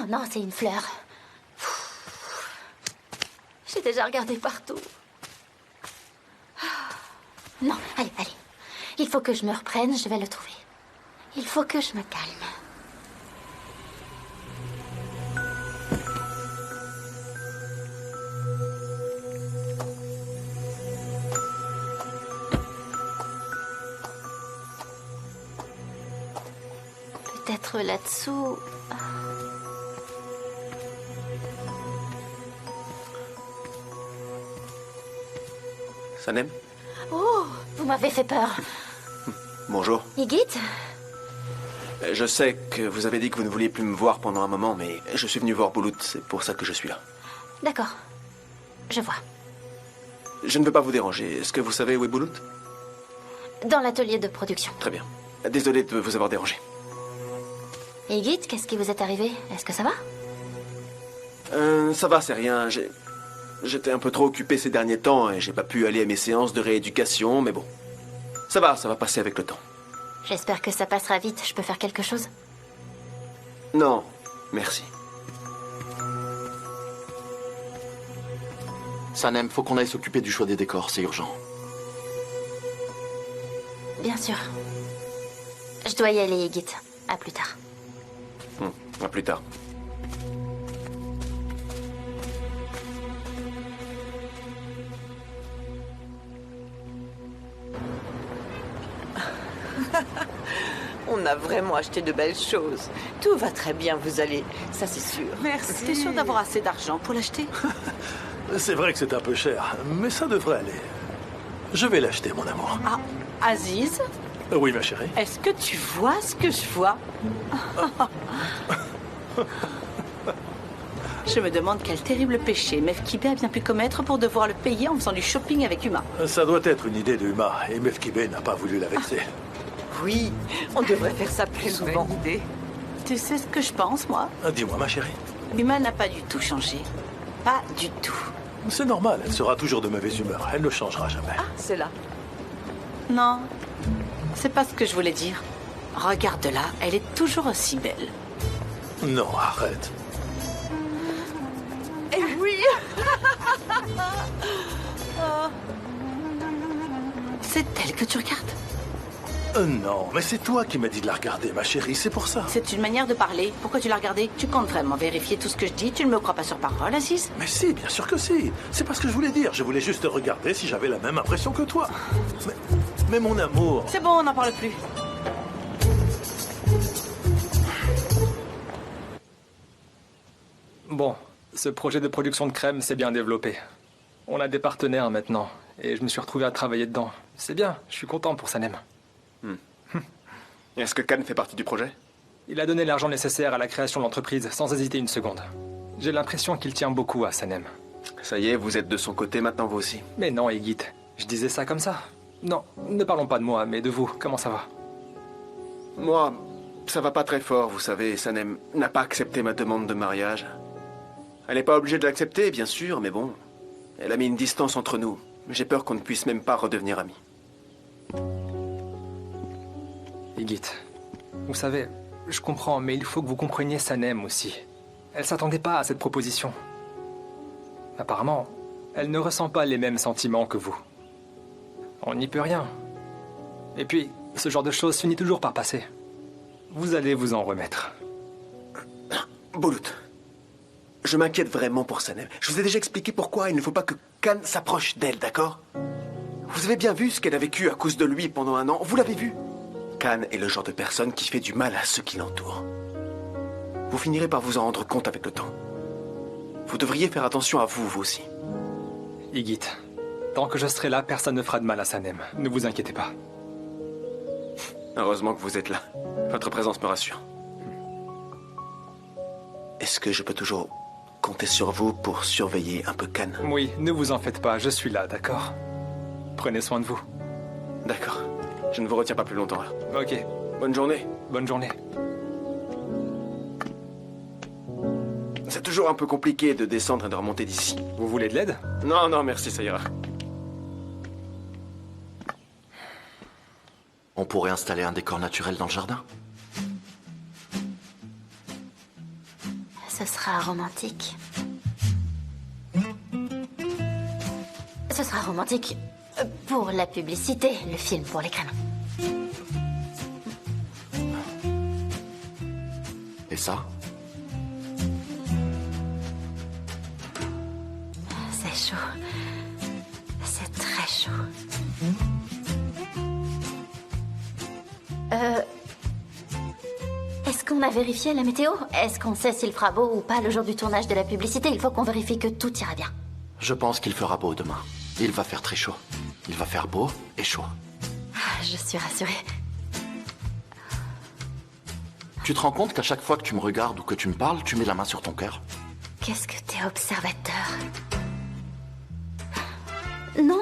Oh non, c'est une fleur. J'ai déjà regardé partout. Non, allez, allez. Il faut que je me reprenne, je vais le trouver. Il faut que je me calme. Peut-être là-dessous. Sanem? Oh, vous m'avez fait peur. Bonjour. Igit? Je sais que vous avez dit que vous ne vouliez plus me voir pendant un moment, mais je suis venu voir Boulout, c'est pour ça que je suis là. D'accord. Je vois. Je ne veux pas vous déranger. Est-ce que vous savez où est Boulout? Dans l'atelier de production. Très bien. Désolé de vous avoir dérangé. Igit, qu'est-ce qui vous est arrivé? Est-ce que ça va? Ça va, c'est rien. J'étais un peu trop occupé ces derniers temps et j'ai pas pu aller à mes séances de rééducation, mais bon. Ça va passer avec le temps. J'espère que ça passera vite. Je peux faire quelque chose? Non, merci. Sanem, faut qu'on aille s'occuper du choix des décors, c'est urgent. Bien sûr. Je dois y aller, Igit. À plus tard. À plus tard. On a vraiment acheté de belles choses. Tout va très bien, vous allez. Ça, c'est sûr. Merci. T'es sûr d'avoir assez d'argent pour l'acheter? C'est vrai que c'est un peu cher, mais ça devrait aller. Je vais l'acheter, mon amour. Ah, Aziz, Oui, ma chérie. est-ce que tu vois ce que je vois? Je me demande quel terrible péché Mefkibé a bien pu commettre pour devoir le payer en faisant du shopping avec Huma. Ça doit être une idée de Huma, et Mefkibé n'a pas voulu la vexer. Oui, on devrait faire ça plus souvent. Tu sais ce que je pense, moi? Dis-moi, ma chérie. Huma n'a pas du tout changé. Pas du tout. C'est normal, elle sera toujours de mauvaise humeur. Elle ne changera jamais. C'est là. Non, c'est pas ce que je voulais dire. Regarde-la, elle est toujours aussi belle. Non, arrête. Eh oui. C'est elle que tu regardes? Non, mais c'est toi qui m'as dit de la regarder, ma chérie, c'est pour ça. C'est une manière de parler. Pourquoi tu l'as regardée? Tu comptes vraiment vérifier tout ce que je dis? Tu ne me crois pas sur parole, Aziz? Mais si, bien sûr que si. C'est pas ce que je voulais dire. Je voulais juste regarder si j'avais la même impression que toi. Mais mon amour... C'est bon, on n'en parle plus. Bon, ce projet de production de crème s'est bien développé. On a des partenaires maintenant, et je me suis retrouvé à travailler dedans. C'est bien, je suis content pour Sanem. Est-ce que Khan fait partie du projet? Il a donné l'argent nécessaire à la création de l'entreprise, sans hésiter une seconde. J'ai l'impression qu'il tient beaucoup à Sanem. Ça y est, vous êtes de son côté maintenant, vous aussi. Mais non, Igit, je disais ça comme ça. Non, ne parlons pas de moi, mais de vous. Comment ça va? Moi, ça va pas très fort, vous savez. Sanem n'a pas accepté ma demande de mariage. Elle n'est pas obligée de l'accepter, bien sûr, mais bon. Elle a mis une distance entre nous. J'ai peur qu'on ne puisse même pas redevenir amis. Igit, vous savez, je comprends, mais il faut que vous compreniez Sanem aussi. Elle s'attendait pas à cette proposition. Apparemment, elle ne ressent pas les mêmes sentiments que vous. On n'y peut rien. Et puis, ce genre de choses finit toujours par passer. Vous allez vous en remettre. Boulout, je m'inquiète vraiment pour Sanem. Je vous ai déjà expliqué pourquoi il ne faut pas que Khan s'approche d'elle, d'accord? Vous avez bien vu ce qu'elle a vécu à cause de lui pendant un an. Vous l'avez vu? Khan est le genre de personne qui fait du mal à ceux qui l'entourent. Vous finirez par vous en rendre compte avec le temps. Vous devriez faire attention à vous, vous aussi. Igit, tant que je serai là, personne ne fera de mal à Sanem. Ne vous inquiétez pas. Heureusement que vous êtes là. Votre présence me rassure. Est-ce que je peux toujours compter sur vous pour surveiller un peu Khan? Oui, ne vous en faites pas, je suis là, d'accord? Prenez soin de vous. D'accord. Je ne vous retiens pas plus longtemps là. Ok, Bonne journée. bonne journée. C'est toujours un peu compliqué de descendre et de remonter d'ici. Vous voulez de l'aide? Non, non, merci, ça ira. On pourrait installer un décor naturel dans le jardin? Ce sera romantique. Ce sera romantique pour la publicité, le film pour les créments. Et ça? C'est chaud. C'est très chaud. Est-ce qu'on a vérifié la météo? Est-ce qu'on sait s'il fera beau ou pas le jour du tournage de la publicité? Il faut qu'on vérifie que tout ira bien. Je pense qu'il fera beau demain. Il va faire très chaud. Il va faire beau et chaud. Ah, je suis rassurée. Tu te rends compte qu'à chaque fois que tu me regardes ou que tu me parles, tu mets la main sur ton cœur? Qu'est-ce que t'es observateur? Non,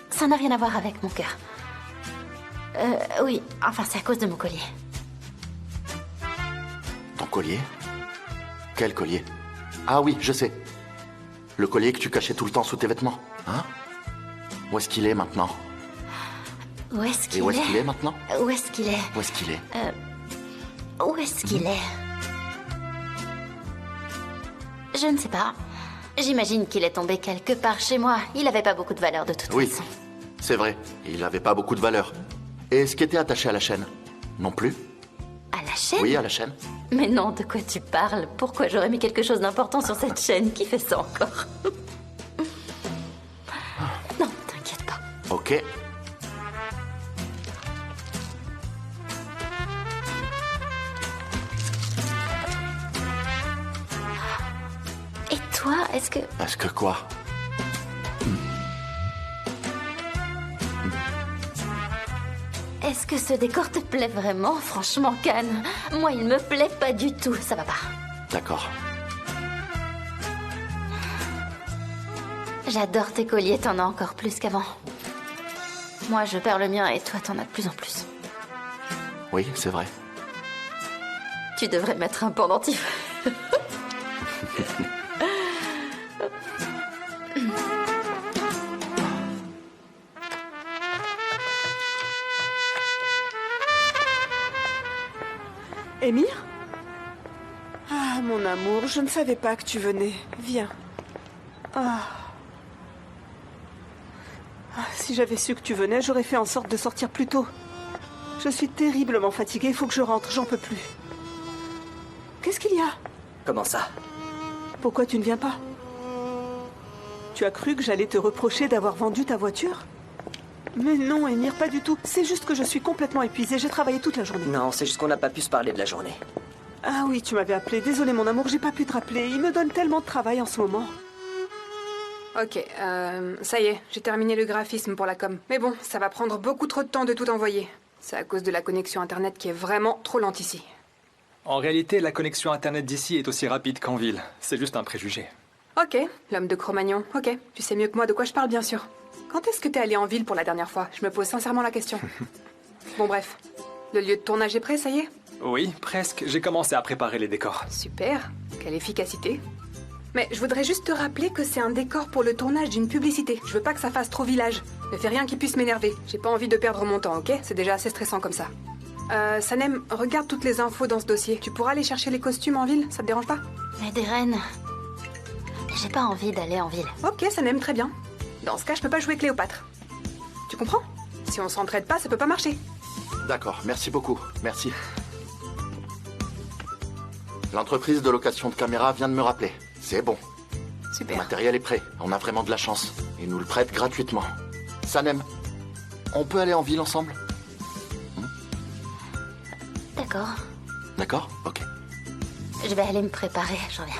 ça n'a rien à voir avec mon cœur. Oui, enfin c'est à cause de mon collier. Ton collier? Quel collier? Ah oui, je sais. Le collier que tu cachais tout le temps sous tes vêtements, hein? Où est-ce qu'il est maintenant? Où est-ce qu'il est? Et où est-ce qu'il est maintenant? Où est-ce qu'il est? Où est-ce qu'il est? Où est-ce qu'il est? Je ne sais pas. J'imagine qu'il est tombé quelque part chez moi. Il n'avait pas beaucoup de valeur de toute Oui, façon. c'est vrai. Il n'avait pas beaucoup de valeur. Et ce qui était attaché à la chaîne? Non plus? À la chaîne? Oui, à la chaîne. Mais non, de quoi tu parles? Pourquoi j'aurais mis quelque chose d'important sur cette chaîne? Qui fait ça encore? Non, t'inquiète pas. Ok. Et toi, est-ce que... Est-ce que quoi? Est-ce que ce décor te plaît vraiment? Franchement, Cannes, moi, il me plaît pas du tout. Ça va pas. D'accord. J'adore tes colliers, t'en as encore plus qu'avant. Moi, je perds le mien et toi, t'en as de plus en plus. Oui, c'est vrai. Tu devrais mettre un pendentif. Émir? Ah, mon amour, je ne savais pas que tu venais. Viens. Si j'avais su que tu venais, j'aurais fait en sorte de sortir plus tôt. Je suis terriblement fatiguée, il faut que je rentre, j'en peux plus. Qu'est-ce qu'il y a? Comment ça? Pourquoi tu ne viens pas? Tu as cru que j'allais te reprocher d'avoir vendu ta voiture? Mais non, Émir, pas du tout. C'est juste que je suis complètement épuisée, j'ai travaillé toute la journée. Non, c'est juste qu'on n'a pas pu se parler de la journée. Ah oui, tu m'avais appelé. Désolée, mon amour, j'ai pas pu te rappeler. Il me donne tellement de travail en ce moment. Ok, ça y est, j'ai terminé le graphisme pour la com. Mais bon, ça va prendre beaucoup trop de temps de tout envoyer. C'est à cause de la connexion Internet qui est vraiment trop lente ici. En réalité, la connexion Internet d'ici est aussi rapide qu'en ville. C'est juste un préjugé. Ok, l'homme de Cro-Magnon, ok. Tu sais mieux que moi de quoi je parle, bien sûr. Quand est-ce que t'es allé en ville pour la dernière fois? Je me pose sincèrement la question. Bon bref, le lieu de tournage est prêt, ça y est? Oui, presque. J'ai commencé à préparer les décors. Super, quelle efficacité. Mais je voudrais juste te rappeler que c'est un décor pour le tournage d'une publicité. Je veux pas que ça fasse trop village. Ne fais rien qui puisse m'énerver. J'ai pas envie de perdre mon temps, ok? C'est déjà assez stressant comme ça. Sanem, regarde toutes les infos dans ce dossier. Tu pourras aller chercher les costumes en ville, ça te dérange pas? Mais Deren, j'ai pas envie d'aller en ville. Ok, Sanem, très bien. Dans ce cas, je peux pas jouer Cléopâtre. Tu comprends? Si on s'entraide pas, ça peut pas marcher. D'accord, merci beaucoup. Merci. L'entreprise de location de caméras vient de me rappeler. C'est bon. Le Super. matériel est prêt. On a vraiment de la chance. Ils nous le prêtent gratuitement. Sanem, on peut aller en ville ensemble? D'accord. D'accord? Ok. Je vais aller me préparer, j'en viens.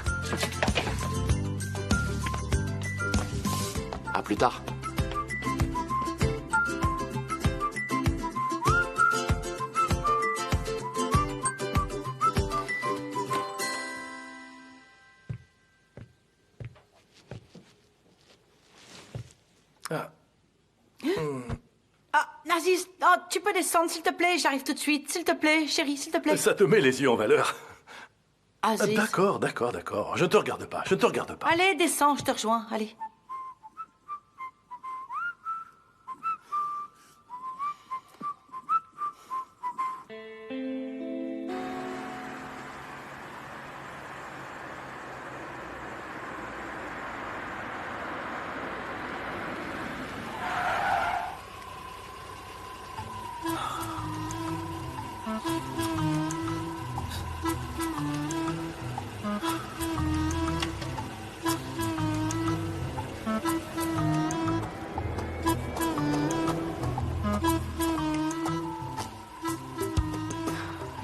À plus tard. Aziz, oh, tu peux descendre, s'il te plaît, j'arrive tout de suite. S'il te plaît, chérie, s'il te plaît. Ça te met les yeux en valeur. Aziz. D'accord. Je te regarde pas. Allez, descends, je te rejoins, allez.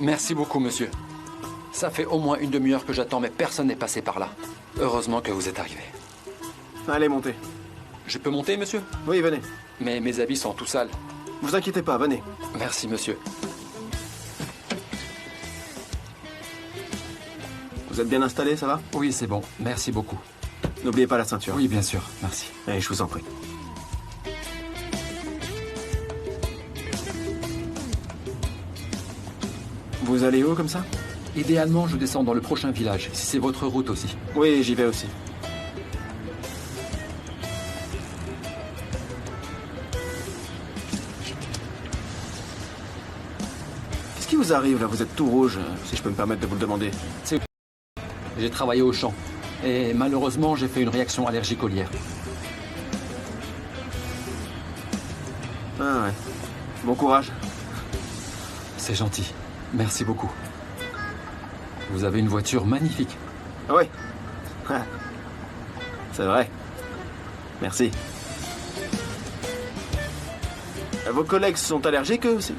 Merci beaucoup, monsieur. Ça fait au moins une demi-heure que j'attends, mais personne n'est passé par là. Heureusement que vous êtes arrivé. Allez, montez. Je peux monter, monsieur? Oui, venez. Mais mes habits sont tout sales. Vous inquiétez pas, venez. Merci, monsieur. Vous êtes bien installé, ça va? Oui, c'est bon. Merci beaucoup. N'oubliez pas la ceinture. Oui, bien sûr. Merci. Allez, je vous en prie. Vous allez où comme ça? Idéalement, je descends dans le prochain village, si c'est votre route aussi. Oui, j'y vais aussi. Qu'est-ce qui vous arrive là? Vous êtes tout rouge, si je peux me permettre de vous le demander. J'ai travaillé au champ. Et malheureusement, j'ai fait une réaction allergique aux lierres. Ah ouais. Bon courage. C'est gentil. Merci beaucoup. Vous avez une voiture magnifique. Ah oui. C'est vrai. Merci. Vos collègues sont allergiques eux aussi?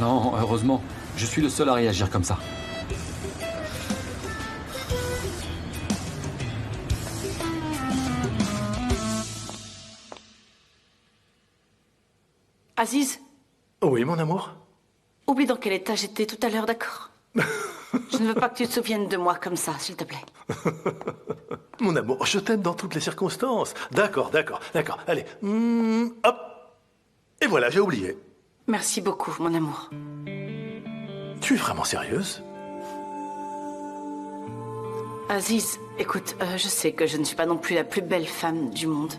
Non, heureusement. Je suis le seul à réagir comme ça. Aziz, Oui, mon amour? oublie dans quel état j'étais tout à l'heure, d'accord? Je ne veux pas que tu te souviennes de moi comme ça, s'il te plaît. Mon amour, je t'aime dans toutes les circonstances. D'accord. Allez. Hop. Et voilà, j'ai oublié. Merci beaucoup, mon amour. Tu es vraiment sérieuse? Aziz, écoute, je sais que je ne suis pas non plus la plus belle femme du monde.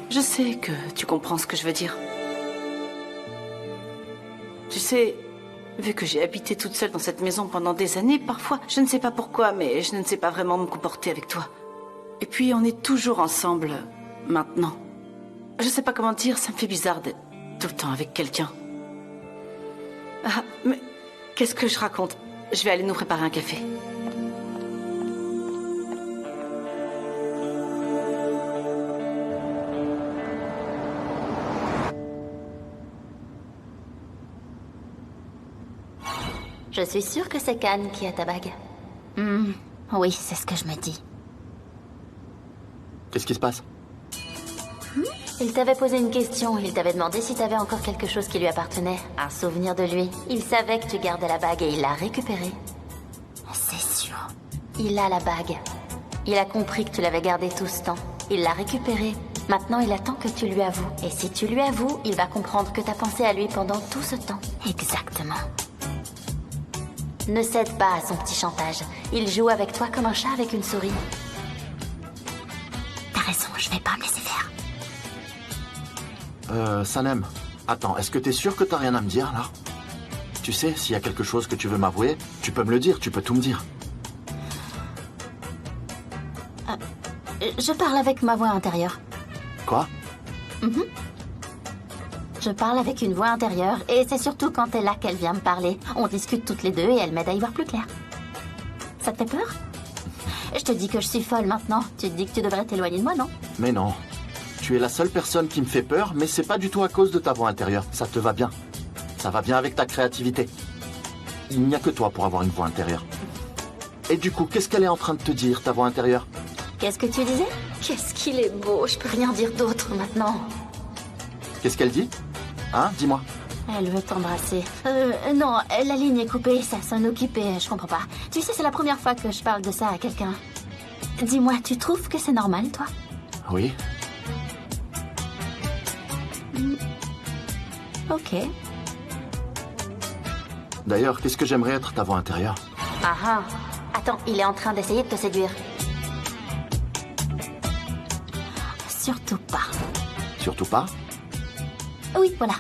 Je sais que tu comprends ce que je veux dire. Tu sais, vu que j'ai habité toute seule dans cette maison pendant des années, parfois, je ne sais pas pourquoi, mais je ne sais pas vraiment me comporter avec toi. Et puis, on est toujours ensemble, maintenant. Je sais pas comment dire, ça me fait bizarre d'être tout le temps avec quelqu'un. Ah, mais qu'est-ce que je raconte? Je vais aller nous préparer un café. Je suis sûre que c'est Khan qui a ta bague. Oui, c'est ce que je me dis. Qu'est-ce qui se passe? Il t'avait posé une question. Il t'avait demandé si t'avais encore quelque chose qui lui appartenait. Un souvenir de lui. Il savait que tu gardais la bague et il l'a récupérée. C'est sûr. Il a la bague. Il a compris que tu l'avais gardée tout ce temps. Il l'a récupérée. Maintenant, il attend que tu lui avoues. Et si tu lui avoues, il va comprendre que t'as pensé à lui pendant tout ce temps. Exactement. Ne cède pas à son petit chantage. Il joue avec toi comme un chat avec une souris. T'as raison, je vais pas me laisser faire. Sanem, attends, est-ce que t'es sûr que t'as rien à me dire, là? Tu sais, s'il y a quelque chose que tu veux m'avouer, tu peux me le dire, tu peux tout me dire. Je parle avec ma voix intérieure. Quoi? Je parle avec une voix intérieure, et c'est surtout quand elle est là qu'elle vient me parler. On discute toutes les deux et elle m'aide à y voir plus clair. Ça te fait peur? Je te dis que je suis folle maintenant. Tu te dis que tu devrais t'éloigner de moi, non? Mais non. Tu es la seule personne qui me fait peur, mais c'est pas du tout à cause de ta voix intérieure. Ça te va bien. Ça va bien avec ta créativité. Il n'y a que toi pour avoir une voix intérieure. Et du coup, qu'est-ce qu'elle est en train de te dire, ta voix intérieure? Qu'est-ce que tu disais? Qu'est-ce qu'il est beau, je peux rien dire d'autre maintenant. Qu'est-ce qu'elle dit? Hein, dis-moi. Elle veut t'embrasser. Non, la ligne est coupée, ça sonne occupé, je comprends pas. Tu sais, c'est la première fois que je parle de ça à quelqu'un. Dis-moi, tu trouves que c'est normal, toi? Oui. Ok. D'ailleurs, qu'est-ce que j'aimerais être ta voix intérieure? Ah ah. Attends, il est en train d'essayer de te séduire. Surtout pas. Surtout pas? Oui, voilà.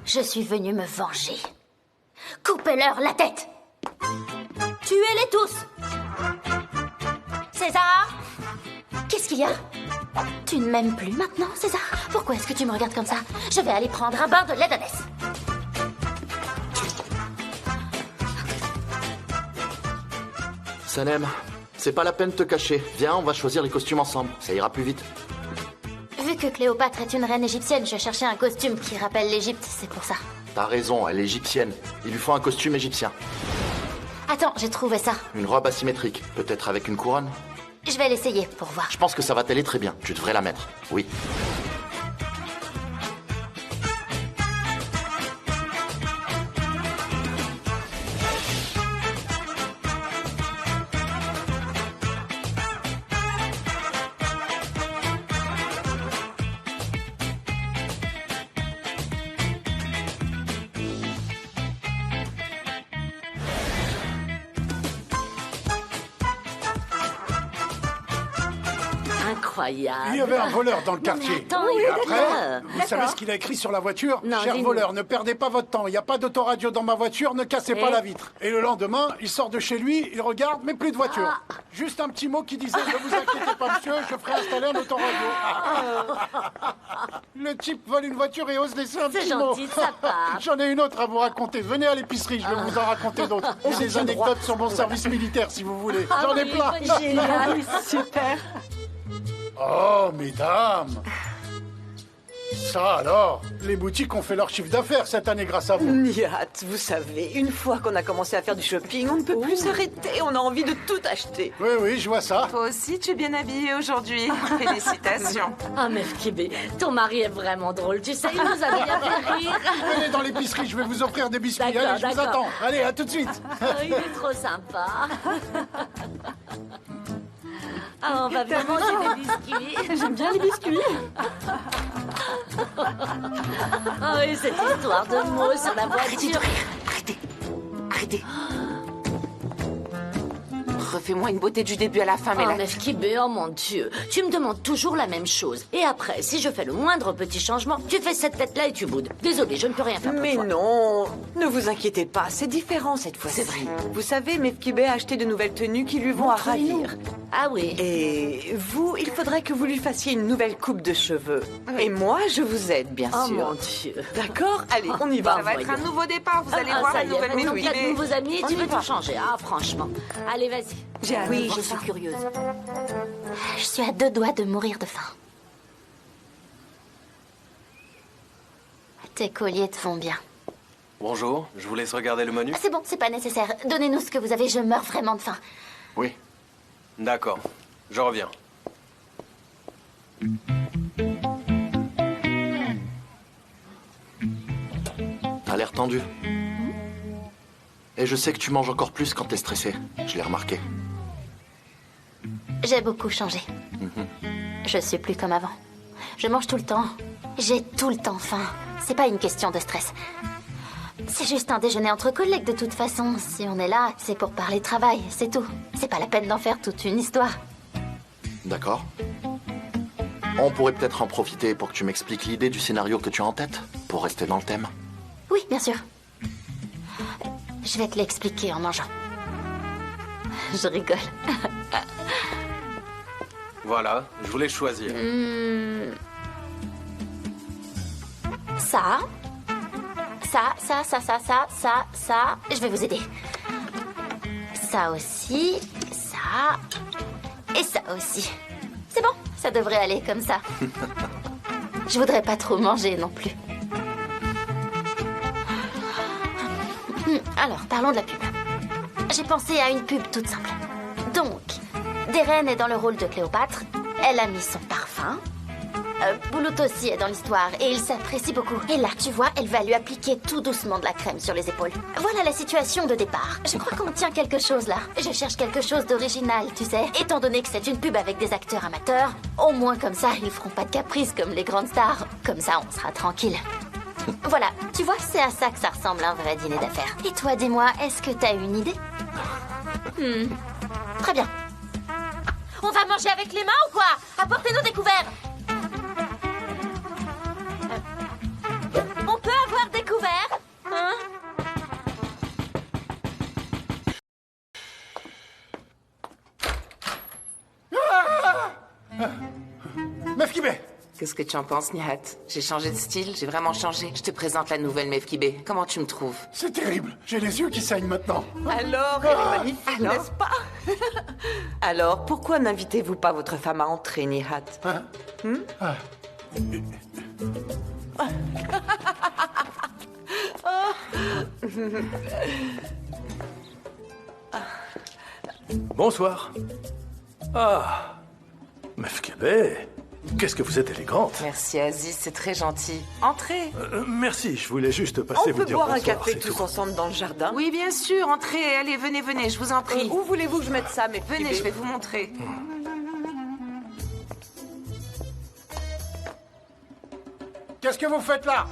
Je suis venue me venger. Coupez-leur la tête. Tuez-les tous. César? Qu'est-ce qu'il y a? Tu ne m'aimes plus maintenant, César? Pourquoi est-ce que tu me regardes comme ça? Je vais aller prendre un bain de lait d'ânesse. Sanem, c'est pas la peine de te cacher. Viens, on va choisir les costumes ensemble. Ça ira plus vite. que Cléopâtre est une reine égyptienne, je cherchais un costume qui rappelle l'Égypte, c'est pour ça. T'as raison, elle est égyptienne. Il lui faut un costume égyptien. Attends, j'ai trouvé ça. Une robe asymétrique, peut-être avec une couronne? Je vais l'essayer pour voir. Je pense que ça va t'aller très bien. Tu devrais la mettre. Oui. Incroyable. Il y avait un voleur dans le quartier. attends, Et il après, d'accord. vous savez ce qu'il a écrit sur la voiture? Non, Cher dis-nous. voleur, ne perdez pas votre temps. Il n'y a pas d'autoradio dans ma voiture, ne cassez pas la vitre. Et le lendemain, il sort de chez lui, il regarde, mais plus de voiture. Juste un petit mot qui disait, ne vous inquiétez pas, monsieur, je ferai installer un autoradio. Le type vole une voiture et ose laisser un petit mot. C'est gentil de sa part. J'en ai une autre à vous raconter. Venez à l'épicerie, je vais vous en raconter d'autres. J'ai des anecdotes sur mon service militaire, si vous voulez. J'en ai plein. Génial, super. Oh, mesdames! Ça alors, les boutiques ont fait leur chiffre d'affaires cette année grâce à vous. Nihat, vous savez, une fois qu'on a commencé à faire du shopping, on ne peut plus s'arrêter, on a envie de tout acheter. Oui, oui, je vois ça. Toi aussi, tu es bien habillée aujourd'hui. Félicitations. Ah, Mefkibé, ton mari est vraiment drôle, tu sais, il nous a bien fait rire. Venez dans l'épicerie, je vais vous offrir des biscuits. D'accord, Allez, je vous d'accord. attends. Allez, à tout de suite. Il est trop sympa. Ah, on va bien manger des biscuits. J'aime bien les biscuits. Ah oui, cette histoire de mots sur la voiture. Arrêtez. Refais-moi une beauté du début à la fin, Oh, Mélanie. Mefkibé, oh mon Dieu. Tu me demandes toujours la même chose. Et après, si je fais le moindre petit changement, tu fais cette tête-là et tu boudes. Désolée, je ne peux rien faire pour Mais toi. non, ne vous inquiétez pas, c'est différent cette fois-ci. C'est vrai. Vous savez, Mefkibé a acheté de nouvelles tenues qui lui vont à Montrez-nous. ravir. Ah oui. Et vous, il faudrait que vous lui fassiez une nouvelle coupe de cheveux. Et moi, je vous aide, bien Oh sûr. mon Dieu. D'accord? Allez, on y va. Ça va être un nouveau départ, vous allez Ah, voir ça la y est, nouvelle maintenant qu'il y a de Mefkibé. nouveaux amis, On tu y veux va. tout changer. Ah, franchement. Allez, vas-y. J'ai hâte de Oui, voir je ça. suis curieuse. Je suis à 2 doigts de mourir de faim. Tes colliers te vont bien. Bonjour, je vous laisse regarder le menu. C'est bon, c'est pas nécessaire. Donnez-nous ce que vous avez, je meurs vraiment de faim. Oui. D'accord, je reviens. T'as l'air tendu. Et je sais que tu manges encore plus quand t'es stressé. Je l'ai remarqué. J'ai beaucoup changé. Je suis plus comme avant. Je mange tout le temps. J'ai tout le temps faim. C'est pas une question de stress. C'est juste un déjeuner entre collègues de toute façon. Si on est là, c'est pour parler travail, c'est tout. C'est pas la peine d'en faire toute une histoire. D'accord. On pourrait peut-être en profiter pour que tu m'expliques l'idée du scénario que tu as en tête, pour rester dans le thème. Oui, bien sûr. Je vais te l'expliquer en mangeant. Je rigole. Voilà, je vous laisse choisir. Ça. Ça. Je vais vous aider. Ça aussi. Ça. Et ça aussi. C'est bon, ça devrait aller comme ça. Je voudrais pas trop manger non plus. Alors, parlons de la pub. J'ai pensé à une pub toute simple. Donc, Deren est dans le rôle de Cléopâtre. Elle a mis son parfum. Boulout aussi est dans l'histoire et il s'apprécie beaucoup. Et là, tu vois, elle va lui appliquer tout doucement de la crème sur les épaules. Voilà la situation de départ. Je crois qu'on tient quelque chose là. Je cherche quelque chose d'original, tu sais. Étant donné que c'est une pub avec des acteurs amateurs, au moins comme ça, ils feront pas de caprices comme les grandes stars. Comme ça, on sera tranquille. Voilà, tu vois, c'est à ça que ça ressemble un vrai dîner d'affaires. Et toi, dis-moi, est-ce que t'as une idée? Très bien. On va manger avec les mains ou quoi? Apportez-nous des couverts. On peut avoir des couverts? Hein? Mefkibé! Qu'est-ce que tu en penses, Nihat? J'ai changé de style, j'ai vraiment changé. Je te présente la nouvelle Mefkibé. Comment tu me trouves? C'est terrible. J'ai les yeux qui saignent maintenant. Alors, elle est magnifique, n'est-ce pas? Alors, pourquoi n'invitez-vous pas votre femme à entrer, Nihat? Bonsoir. Ah, Meuf Kébé, qu'est-ce que vous êtes élégante. Merci Aziz, c'est très gentil. Entrez. Merci, je voulais juste passer vous dire bonsoir. On peut boire un café c'est tous tout. ensemble dans le jardin? Oui, bien sûr, entrez. Allez, venez, venez, je vous en prie. Où voulez-vous que je mette ça, mes petits Venez, bébés? je vais vous montrer. Qu'est-ce que vous faites là?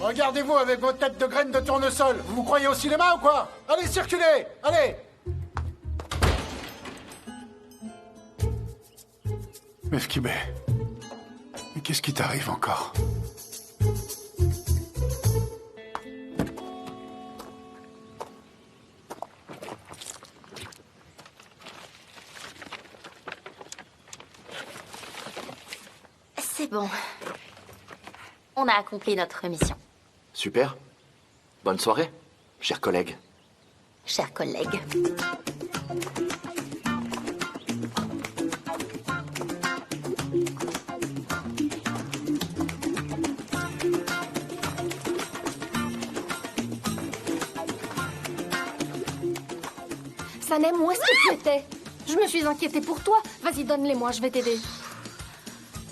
Regardez-vous avec vos têtes de graines de tournesol. Vous vous croyez au cinéma ou quoi? Allez, circulez! Allez! Mefkibé, mais qu'est-ce qui t'arrive encore? C'est bon. On a accompli notre mission. Super. Bonne soirée, chers collègues. Chers collègues. Sanem, où est-ce que tu étais? Je me suis inquiétée pour toi. Vas-y, donne-les-moi, je vais t'aider.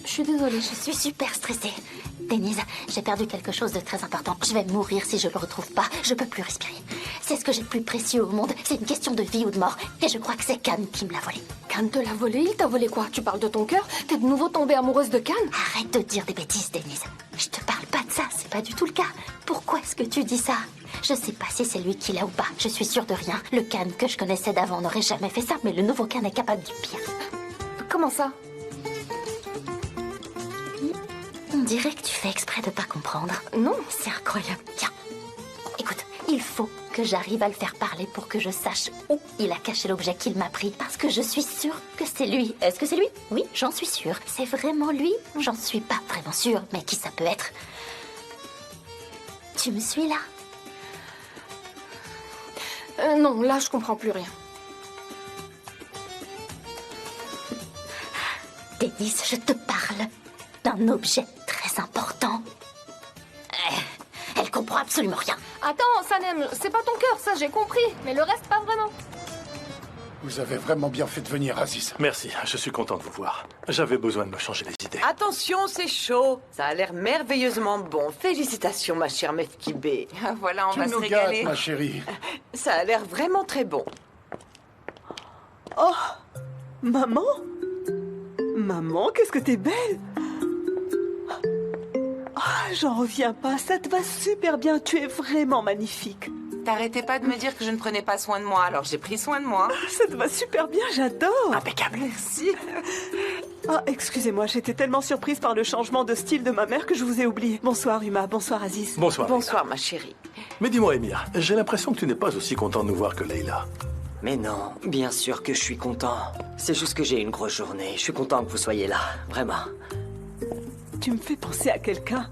Je suis désolée. Je suis super stressée. Denise, j'ai perdu quelque chose de très important. Je vais mourir si je le retrouve pas. Je peux plus respirer. C'est ce que j'ai de plus précieux au monde. C'est une question de vie ou de mort. Et je crois que c'est Khan qui me l'a volé. Khan te l'a volé? Il t'a volé quoi? Tu parles de ton cœur? T'es de nouveau tombée amoureuse de Khan? Arrête de dire des bêtises, Denise. Je te parle pas de ça, c'est pas du tout le cas. Pourquoi est-ce que tu dis ça? Je sais pas si c'est lui qui l'a ou pas. Je suis sûre de rien. Le Khan que je connaissais d'avant n'aurait jamais fait ça, mais le nouveau Khan est capable du pire. Comment ça? On dirait que tu fais exprès de pas comprendre. Non. C'est incroyable. Tiens, écoute, il faut que j'arrive à le faire parler pour que je sache où il a caché l'objet qu'il m'a pris. Parce que je suis sûre que c'est lui. Est-ce que c'est lui? Oui, j'en suis sûre. C'est vraiment lui? J'en suis pas vraiment sûre, mais qui ça peut être? Tu me suis là? Non, là, je comprends plus rien. Denise, je te parle d'un objet très important. Elle comprend absolument rien. Attends, Sanem, c'est pas ton cœur, ça j'ai compris. Mais le reste, pas vraiment. Vous avez vraiment bien fait de venir, Aziz. Merci, je suis content de vous voir. J'avais besoin de me changer les idées. Attention, c'est chaud. Ça a l'air merveilleusement bon. Félicitations, ma chère Mefkibé. Voilà, on Tu va se nous régaler. gâtes, ma chérie. Ça a l'air vraiment très bon. Oh, maman? Maman, qu'est-ce que t'es belle! Ah, j'en reviens pas, ça te va super bien, tu es vraiment magnifique. T'arrêtais pas de me dire que je ne prenais pas soin de moi, alors j'ai pris soin de moi. Ah, ça te va super bien, j'adore. Impeccable. Merci. Ah, excusez-moi, j'étais tellement surprise par le changement de style de ma mère que je vous ai oublié. Bonsoir, Uma, bonsoir, Aziz. Bonsoir. Bonsoir, ma chérie. Mais dis-moi, Emir, j'ai l'impression que tu n'es pas aussi content de nous voir que Leila. Mais non, bien sûr que je suis content. C'est juste que j'ai une grosse journée. Je suis content que vous soyez là, vraiment. Tu me fais penser à quelqu'un.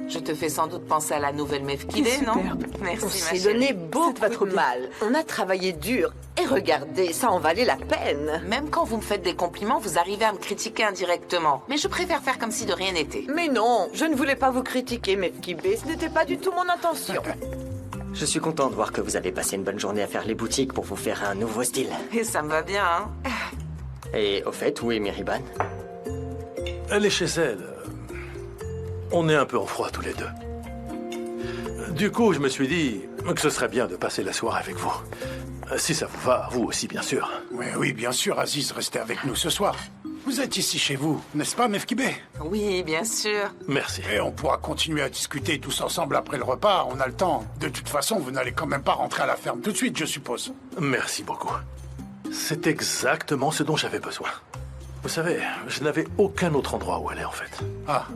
Je te fais sans doute penser à la nouvelle Mefkibé, non? Merci, On ma s'est chérie. donné beaucoup de mal. On a travaillé dur. Et regardez, ça en valait la peine. Même quand vous me faites des compliments, vous arrivez à me critiquer indirectement. Mais je préfère faire comme si de rien n'était. Mais non, je ne voulais pas vous critiquer, Mefkibé. Ce n'était pas du tout mon intention. Je suis content de voir que vous avez passé une bonne journée à faire les boutiques pour vous faire un nouveau style. Et ça me va bien, hein? Et au fait, où est Miriban? Elle est chez elle. On est un peu en froid tous les deux. Du coup, je me suis dit que ce serait bien de passer la soirée avec vous. Si ça vous va, vous aussi, bien sûr. Oui, bien sûr, Aziz, restez avec nous ce soir. Vous êtes ici chez vous, n'est-ce pas, Mefkibé? Oui, bien sûr. Merci. Et on pourra continuer à discuter tous ensemble après le repas, on a le temps. De toute façon, vous n'allez quand même pas rentrer à la ferme tout de suite, je suppose. Merci beaucoup. C'est exactement ce dont j'avais besoin. Vous savez, je n'avais aucun autre endroit où aller, en fait. Ah.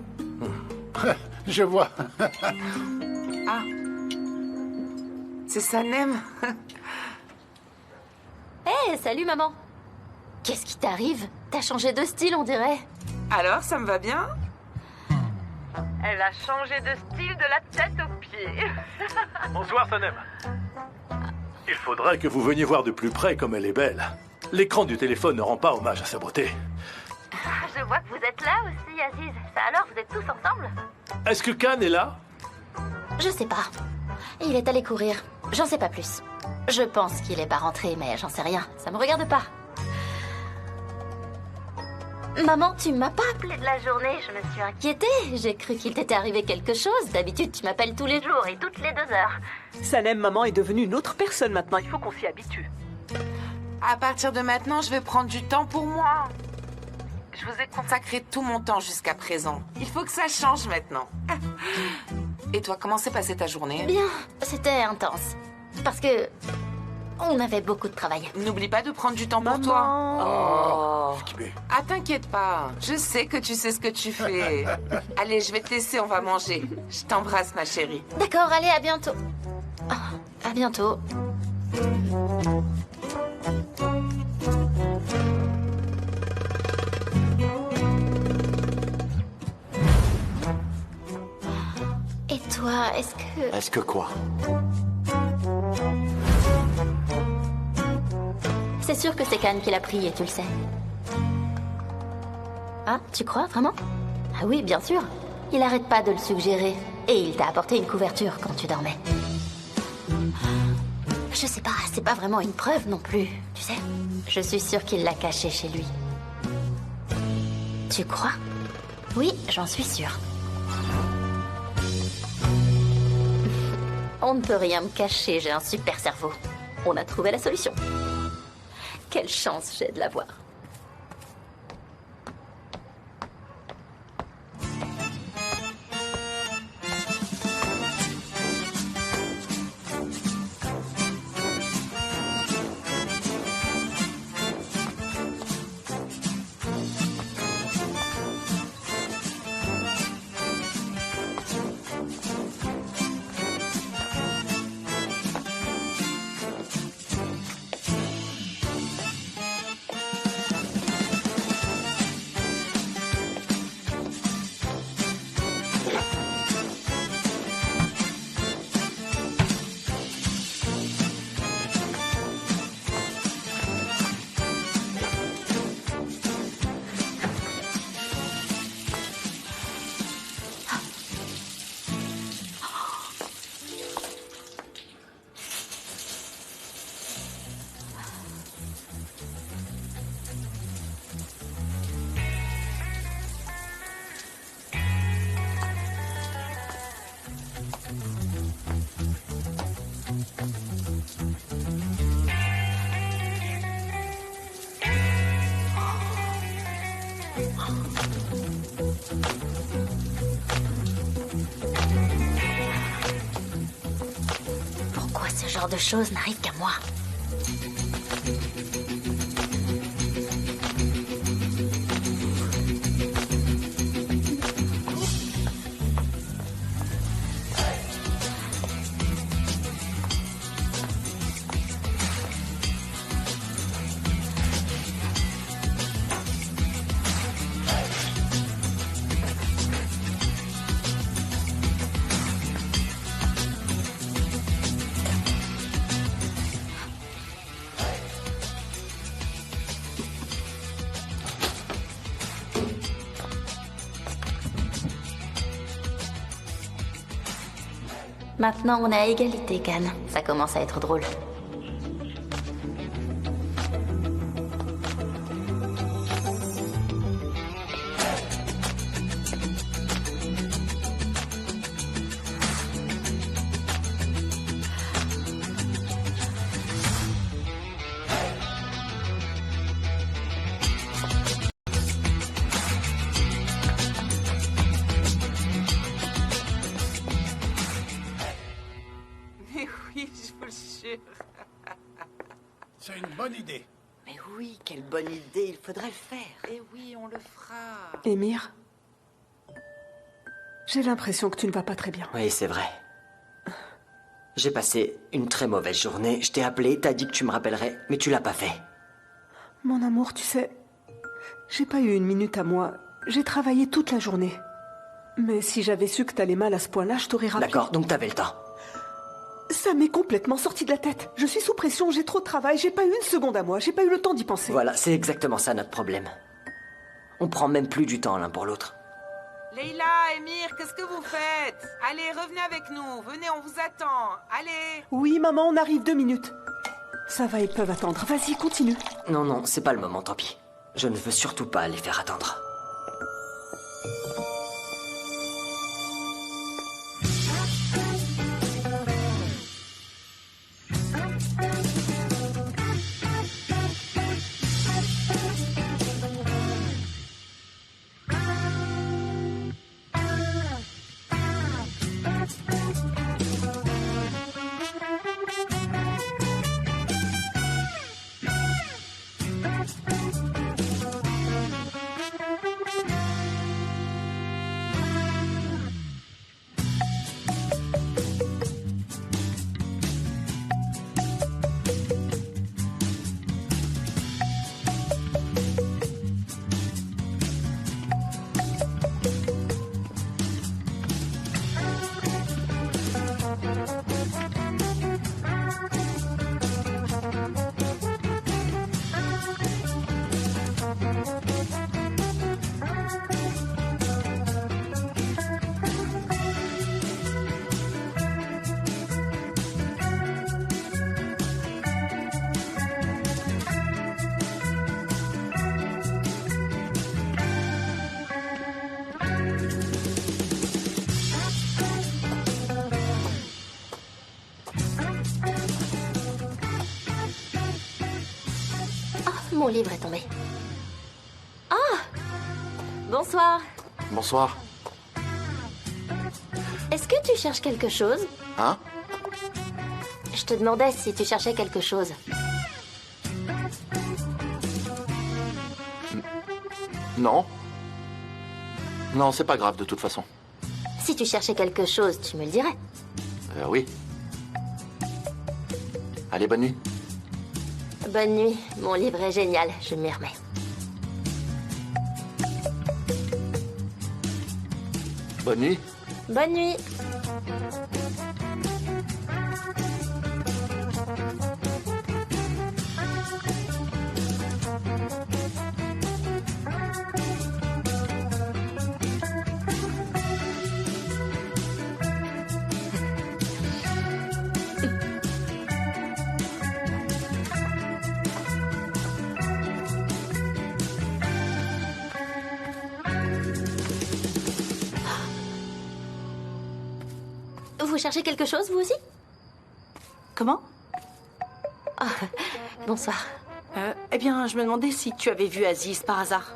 Je vois. Ah. C'est Sanem. Hé, salut maman. Qu'est-ce qui t'arrive? T'as changé de style, on dirait. Alors, ça me va bien? Elle a changé de style de la tête aux pieds. Bonsoir, Sanem. Il faudrait que vous veniez voir de plus près comme elle est belle. L'écran du téléphone ne rend pas hommage à sa beauté. Je vois que vous êtes là aussi, Aziz. Ça alors, vous êtes tous ensemble? Est-ce que Khan est là? Je sais pas. Il est allé courir. J'en sais pas plus. Je pense qu'il est pas rentré, mais j'en sais rien. Ça me regarde pas. Maman, tu m'as pas appelé de la journée. Je me suis inquiétée. J'ai cru qu'il t'était arrivé quelque chose. D'habitude, tu m'appelles tous les jours et toutes les 2 heures. Sanem, maman est devenue une autre personne maintenant. Il faut qu'on s'y habitue. À partir de maintenant, je vais prendre du temps pour moi. Je vous ai consacré tout mon temps jusqu'à présent. Il faut que ça change maintenant. Et toi, comment s'est passée ta journée? Bien, c'était intense. Parce que on avait beaucoup de travail. N'oublie pas de prendre du temps pour toi. Ah, t'inquiète pas. Je sais que tu sais ce que tu fais. Allez, je vais te laisser, on va manger. Je t'embrasse, ma chérie. D'accord, allez, à bientôt. À bientôt. Et toi, est-ce que... Est-ce que quoi? C'est sûr que c'est Khan qui l'a pris et tu le sais. Ah, tu crois vraiment? Ah oui, bien sûr. Il arrête pas de le suggérer. Et il t'a apporté une couverture quand tu dormais. Je sais pas, c'est pas vraiment une preuve non plus, tu sais. Je suis sûre qu'il l'a caché chez lui. Tu crois? Oui, j'en suis sûre. On ne peut rien me cacher, j'ai un super cerveau. On a trouvé la solution. Quelle chance j'ai de l'avoir. Pourquoi ce genre de choses n'arrive qu'à moi? Maintenant, on est à égalité, Khan. Ça commence à être drôle. C'est une bonne idée. Mais oui, quelle bonne idée, il faudrait le faire. Eh oui, on le fera. Émir, j'ai l'impression que tu ne vas pas très bien. Oui, c'est vrai. J'ai passé une très mauvaise journée. Je t'ai appelé, t'as dit que tu me rappellerais, mais tu l'as pas fait. Mon amour, tu sais, j'ai pas eu une minute à moi. J'ai travaillé toute la journée. Mais si j'avais su que t'allais mal à ce point-là, je t'aurais rappelé. D'accord, donc t'avais le temps. Ça m'est complètement sorti de la tête. Je suis sous pression, j'ai trop de travail, j'ai pas eu une seconde à moi, j'ai pas eu le temps d'y penser. Voilà, c'est exactement ça notre problème. On prend même plus du temps l'un pour l'autre. Leïla, Émir, qu'est-ce que vous faites? Allez, revenez avec nous. Venez, on vous attend. Allez. Oui, maman, on arrive 2 minutes. Ça va, ils peuvent attendre. Vas-y, continue. Non, non, c'est pas le moment, tant pis. Je ne veux surtout pas les faire attendre. Mon livre est tombé. Ah! Bonsoir. Bonsoir. Est-ce que tu cherches quelque chose? Hein? Je te demandais si tu cherchais quelque chose. Non. Non, c'est pas grave de toute façon. Si tu cherchais quelque chose, tu me le dirais. Oui. Allez, bonne nuit. Bonne nuit. Mon livre est génial. Je m'y remets. Bonne nuit. Bonne nuit. Vous cherchez quelque chose, vous aussi? Comment? Ah, bonsoir. Eh bien, je me demandais si tu avais vu Aziz par hasard.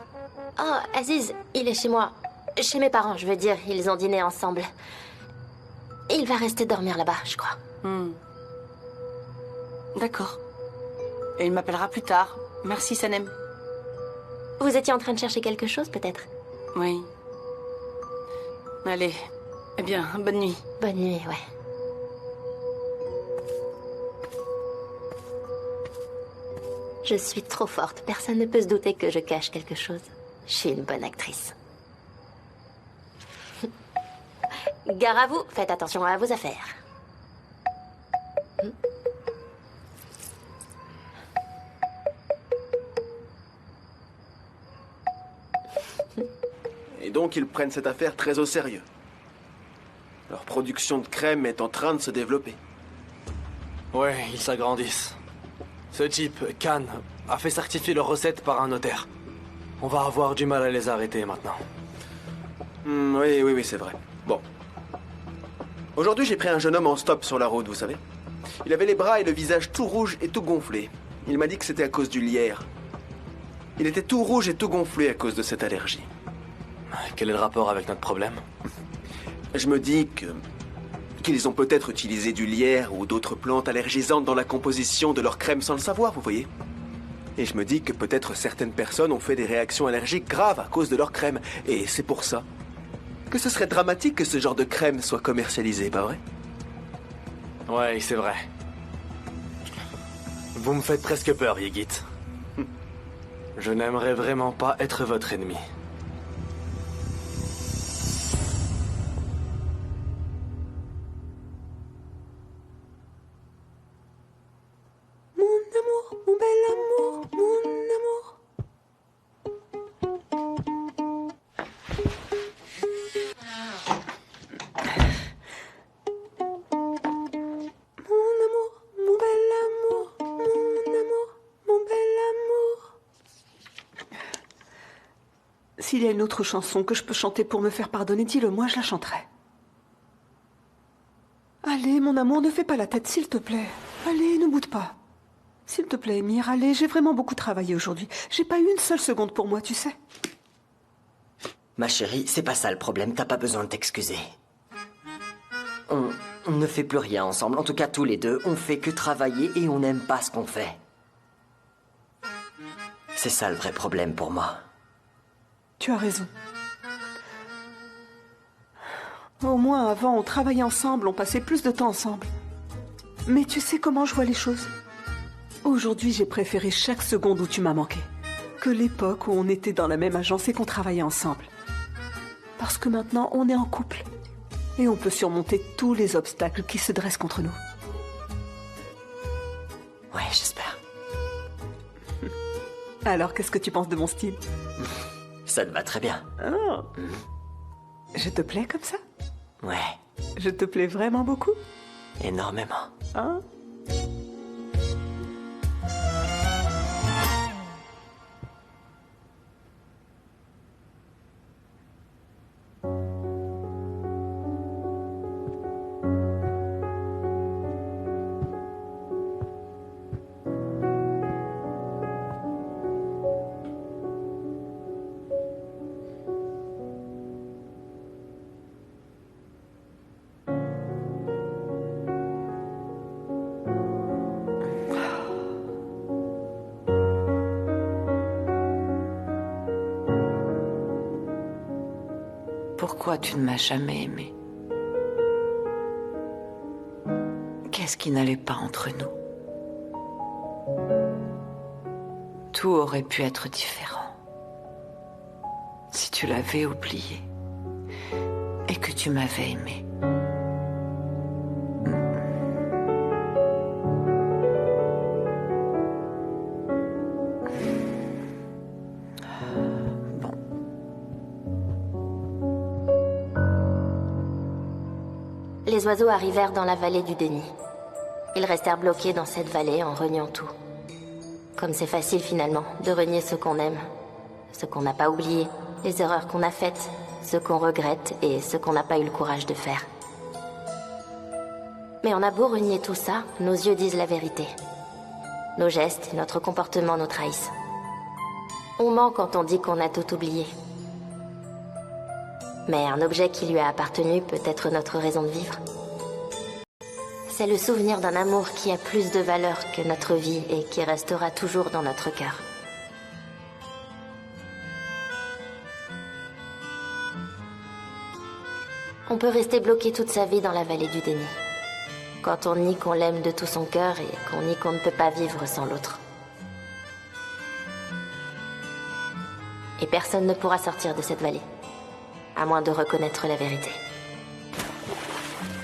Oh, Aziz, il est chez moi. Chez mes parents, je veux dire. Ils ont dîné ensemble. Il va rester dormir là-bas, je crois. D'accord. Et il m'appellera plus tard. Merci, Sanem. Vous étiez en train de chercher quelque chose, peut-être? Oui. Allez. Eh bien, bonne nuit. Bonne nuit, ouais. Je suis trop forte. Personne ne peut se douter que je cache quelque chose. Je suis une bonne actrice. Gare à vous, faites attention à vos affaires. Et donc, ils prennent cette affaire très au sérieux. Leur production de crème est en train de se développer. Ouais, ils s'agrandissent. Ce type, Khan, a fait certifier leurs recettes par un notaire. On va avoir du mal à les arrêter maintenant. Oui, c'est vrai. Bon. Aujourd'hui, j'ai pris un jeune homme en stop sur la route, vous savez. Il avait les bras et le visage tout rouge et tout gonflé. Il m'a dit que c'était à cause du lierre. Il était tout rouge et tout gonflé à cause de cette allergie. Quel est le rapport avec notre problème? Je me dis qu'ils ont peut-être utilisé du lierre ou d'autres plantes allergisantes dans la composition de leur crème sans le savoir, vous voyez. Et je me dis que peut-être certaines personnes ont fait des réactions allergiques graves à cause de leur crème. Et c'est pour ça que ce serait dramatique que ce genre de crème soit commercialisé, pas vrai? Ouais, c'est vrai. Vous me faites presque peur, Yigit. Je n'aimerais vraiment pas être votre ennemi. Mon amour, mon bel amour, mon amour. S'il y a une autre chanson que je peux chanter pour me faire pardonner, dis-le moi, je la chanterai. Allez, mon amour, ne fais pas la tête, s'il te plaît. Allez, ne boude pas. S'il te plaît, Émir, allez, j'ai vraiment beaucoup travaillé aujourd'hui. J'ai pas eu une seule seconde pour moi, tu sais. Ma chérie, c'est pas ça le problème, t'as pas besoin de t'excuser. On ne fait plus rien ensemble, en tout cas tous les deux, on fait que travailler et on n'aime pas ce qu'on fait. C'est ça le vrai problème pour moi. Tu as raison. Au moins avant, on travaillait ensemble, on passait plus de temps ensemble. Mais tu sais comment je vois les choses? Aujourd'hui, j'ai préféré chaque seconde où tu m'as manqué que l'époque où on était dans la même agence et qu'on travaillait ensemble. Parce que maintenant, on est en couple. Et on peut surmonter tous les obstacles qui se dressent contre nous. Ouais, j'espère. Alors, qu'est-ce que tu penses de mon style? Ça te va très bien. Oh. Je te plais comme ça? Ouais. Je te plais vraiment beaucoup? Énormément. Hein? Pourquoi tu ne m'as jamais aimé? Qu'est-ce qui n'allait pas entre nous? Tout aurait pu être différent si tu l'avais oublié et que tu m'avais aimé. Les oiseaux arrivèrent dans la vallée du déni. Ils restèrent bloqués dans cette vallée en reniant tout. Comme c'est facile finalement de renier ce qu'on aime, ce qu'on n'a pas oublié, les erreurs qu'on a faites, ce qu'on regrette et ce qu'on n'a pas eu le courage de faire. Mais on a beau renier tout ça, nos yeux disent la vérité. Nos gestes et notre comportement nous trahissent. On ment quand on dit qu'on a tout oublié. Mais un objet qui lui a appartenu peut être notre raison de vivre. C'est le souvenir d'un amour qui a plus de valeur que notre vie et qui restera toujours dans notre cœur. On peut rester bloqué toute sa vie dans la vallée du déni. Quand on nie qu'on l'aime de tout son cœur et qu'on nie qu'on ne peut pas vivre sans l'autre. Et personne ne pourra sortir de cette vallée. À moins de reconnaître la vérité.